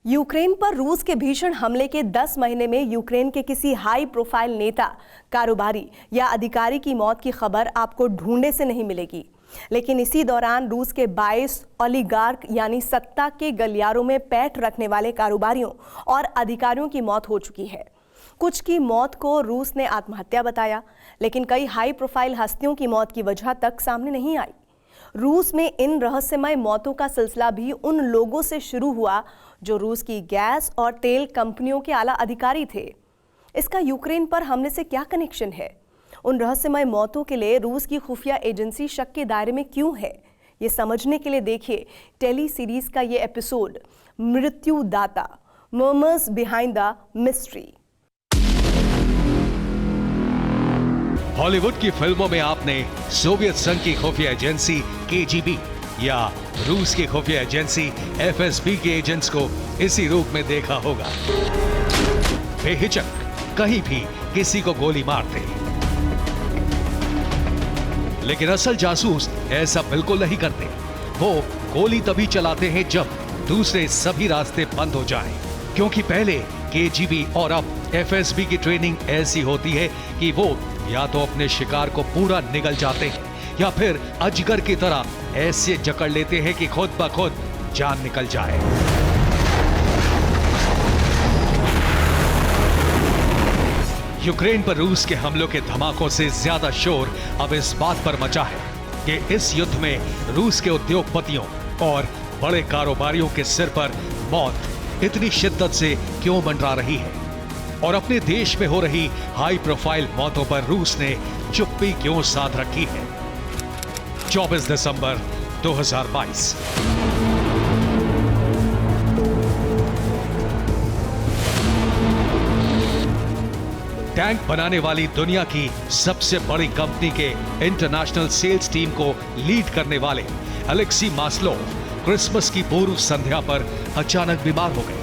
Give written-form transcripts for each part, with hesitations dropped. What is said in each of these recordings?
Ukraine पर रूस के भीषण हमले के 10 महीने में यूक्रेन के किसी हाई प्रोफाइल नेता, कारोबारी या अधिकारी की मौत की खबर आपको ढूंढे से नहीं मिलेगी। लेकिन इसी दौरान रूस के 22 ओलिगार्क यानी सत्ता के गलियारों में पैठ रखने वाले कारोबारियों और अधिकारियों की मौत हो चुकी है। कुछ की मौत को रूस ने आत्महत्या बताया, लेकिन कई हाई प्रोफाइल हस्तियों की मौत की वजह तक सामने नहीं आई। रूस में इन रहस्यमय मौतों का सिलसिला भी उन लोगों से शुरू हुआ जो रूस की गैस और तेल कंपनियों के आला अधिकारी थे। इसका यूक्रेन पर हमले से क्या कनेक्शन है? उन रहस्यमय मौतों के लिए रूस की खुफिया एजेंसी शक के दायरे में क्यों है? ये समझने के लिए देखिए टेली सीरीज का ये एपिसोड मृत्युदाता, murmurs behind the mystery. Hollywood की फिल्मों में आपने सोवियत संघ की खुफिया एजेंसी केजीबी या रूस की खुफिया एजेंसी एफएसबी के एजेंट्स को इसी रूप में देखा होगा। बेहिचक कहीं भी किसी को गोली मारते। लेकिन असल जासूस ऐसा बिल्कुल नहीं करते। वो गोली तभी चलाते हैं जब दूसरे सभी रास्ते बंद हो जाएं। क्योंकि पहले केजीबी और अब एफएसबी की ट्रेनिंग ऐसी होती है कि वो या तो अपने शिकार को पूरा निगल जाते हैं या फिर अजगर की तरह ऐसे जकड़ लेते हैं कि खुद ब खुद जान निकल जाए। यूक्रेन पर रूस के हमलों के धमाकों से ज्यादा शोर अब इस बात पर मचा है कि इस युद्ध में रूस के उद्योगपतियों और बड़े कारोबारियों के सिर पर मौत इतनी शिद्दत से क्यों मंडरा रही है और अपने देश में हो रही हाई प्रोफाइल मौतों पर रूस ने चुप्पी क्यों साध रखी है। 24 दिसंबर 2022। टैंक बनाने वाली दुनिया की सबसे बड़ी कंपनी के इंटरनेशनल सेल्स टीम को लीड करने वाले अलेक्सी मास्लोव क्रिसमस की पूर्व संध्या पर अचानक बीमार हो गए।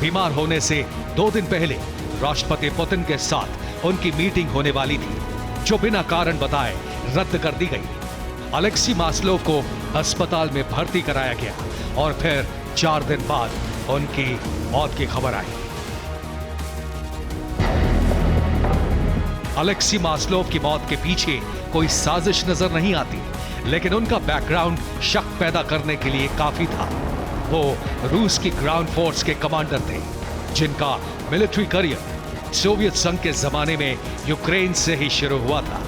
बीमार होने से 2 दिन पहले राष्ट्रपति पुतिन के साथ उनकी मीटिंग होने वाली थी, जो बिना कारण बताए रद्द कर दी गई। अलेक्सी मास्लोव को अस्पताल में भर्ती कराया गया और फिर 4 दिन बाद उनकी मौत की खबर आई। अलेक्सी मास्लोव की मौत के पीछे कोई साजिश नजर नहीं आती, लेकिन उनका बैकग्राउंड शक पैदा करने के लिए काफी था। वो रूस की ग्राउंड फोर्स के कमांडर थे, जिनका मिलिट्री करियर सोवियत संघ के जमाने में यूक्रेन से ही शुरू हुआ था।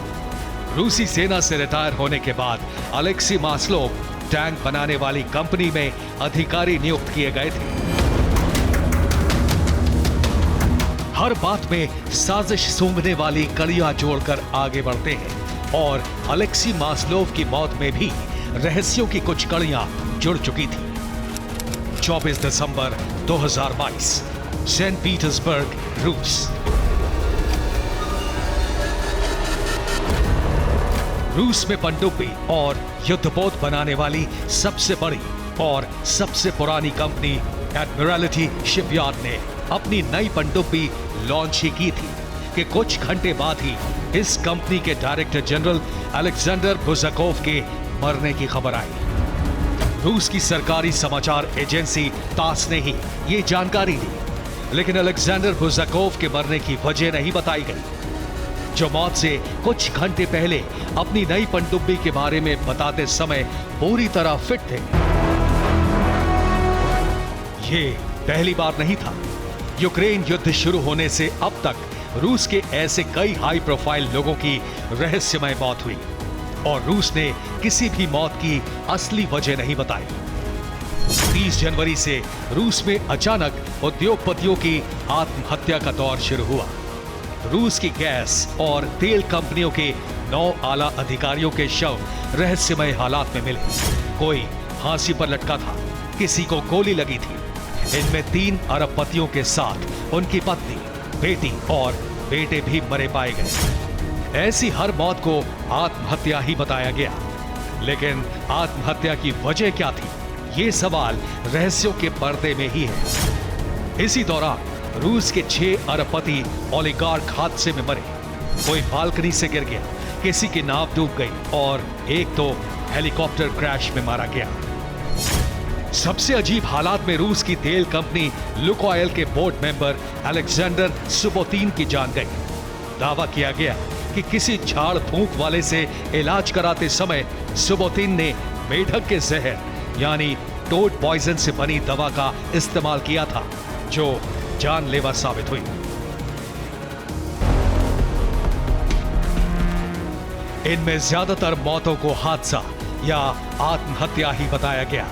रूसी सेना से रिटायर होने के बाद अलेक्सी मास्लोव टैंक बनाने वाली कंपनी में अधिकारी नियुक्त किए गए थे। हर बात में साजिश सूंघने वाली कड़ियां जोड़कर आगे बढ़ते हैं और अलेक्सी मास्लोव की मौत में भी रहस्यों की कुछ कड़ियां जुड़ चुकी थी। 24 दिसंबर 2022, सेंट पीटर्सबर्ग, रूस। रूस में पनडुब्बी और युद्धपोत बनाने वाली सबसे बड़ी और सबसे पुरानी कंपनी एडमिरल्टी शिपयार्ड ने अपनी नई पनडुब्बी लॉन्च ही की थी कि कुछ घंटे बाद ही इस कंपनी के डायरेक्टर जनरल अलेक्जेंडर बुजाकोव के मरने की खबर आई। रूस की सरकारी समाचार एजेंसी तास ने ही ये जानकारी दी, लेकिन अलेक्जेंडर बुजाकोव के मरने की वजह नहीं बताई गई, जो मौत से कुछ घंटे पहले अपनी नई पनडुब्बी के बारे में बताते समय पूरी तरह फिट थे। ये पहली बार नहीं था। यूक्रेन युद्ध शुरू होने से अब तक रूस के ऐसे कई हाई प्रोफाइल लोगों की रहस्यमय मौत हुई और रूस ने किसी भी मौत की असली वजह नहीं बताई। 30 जनवरी से रूस में अचानक उद्योगपतियों की आत्महत्या का दौर शुरू हुआ। रूस की गैस और तेल कंपनियों के 9 आला अधिकारियों के शव रहस्यमय हालात में मिले। कोई फांसी पर लटका था, किसी को गोली लगी थी। इनमें 3 अरबपतियों के साथ उनकी पत्नी, बेटी और बेटे भी मरे पाए गए। ऐसी हर मौत को आत्महत्या ही बताया गया, लेकिन आत्महत्या की वजह क्या थी, ये सवाल रहस्यों के पर्दे में ही है। इसी दौरान रूस के 6 अरबपति ओलिगार्क हादसे में मरे। कोई बालकनी से गिर गया, किसी की नाव डूब गई और एक तो हेलीकॉप्टर क्रैश में मारा गया। सबसे अजीब हालात में रूस की तेल कंपनी लुकोइल के बोर्ड मेंबर अलेक्जेंडर सुबोतिन की जान गई। दावा किया गया कि किसी झाड़ फूंक वाले से इलाज कराते समय सुबोतिन ने मेढक के जहर यानी टोड पॉइजन से बनी दवा का इस्तेमाल किया था, जो जानलेवा साबित हुई। इनमें ज्यादातर मौतों को हादसा या आत्महत्या ही बताया गया,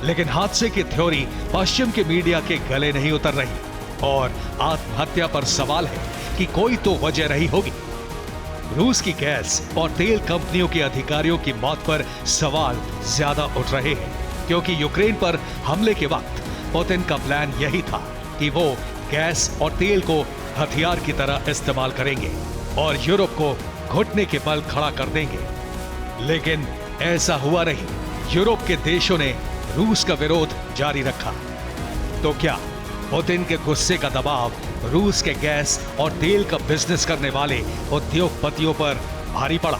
लेकिन हादसे की थ्योरी पश्चिम के मीडिया के गले नहीं उतर रही और आत्महत्या पर सवाल है कि कोई तो वजह रही होगी। रूस की गैस और तेल कंपनियों के अधिकारियों की मौत पर सवाल ज्यादा उठ रहे हैं, क्योंकि यूक्रेन पर हमले के वक्त पुतिन का प्लान यही था कि वो गैस और तेल को हथियार की तरह इस्तेमाल करेंगे और यूरोप को घुटने के बल खड़ा कर देंगे। लेकिन ऐसा हुआ नहीं। यूरोप के देशों ने रूस का विरोध जारी रखा। तो क्या पुतिन के गुस्से का दबाव रूस के गैस और तेल का बिजनेस करने वाले उद्योगपतियों पर भारी पड़ा?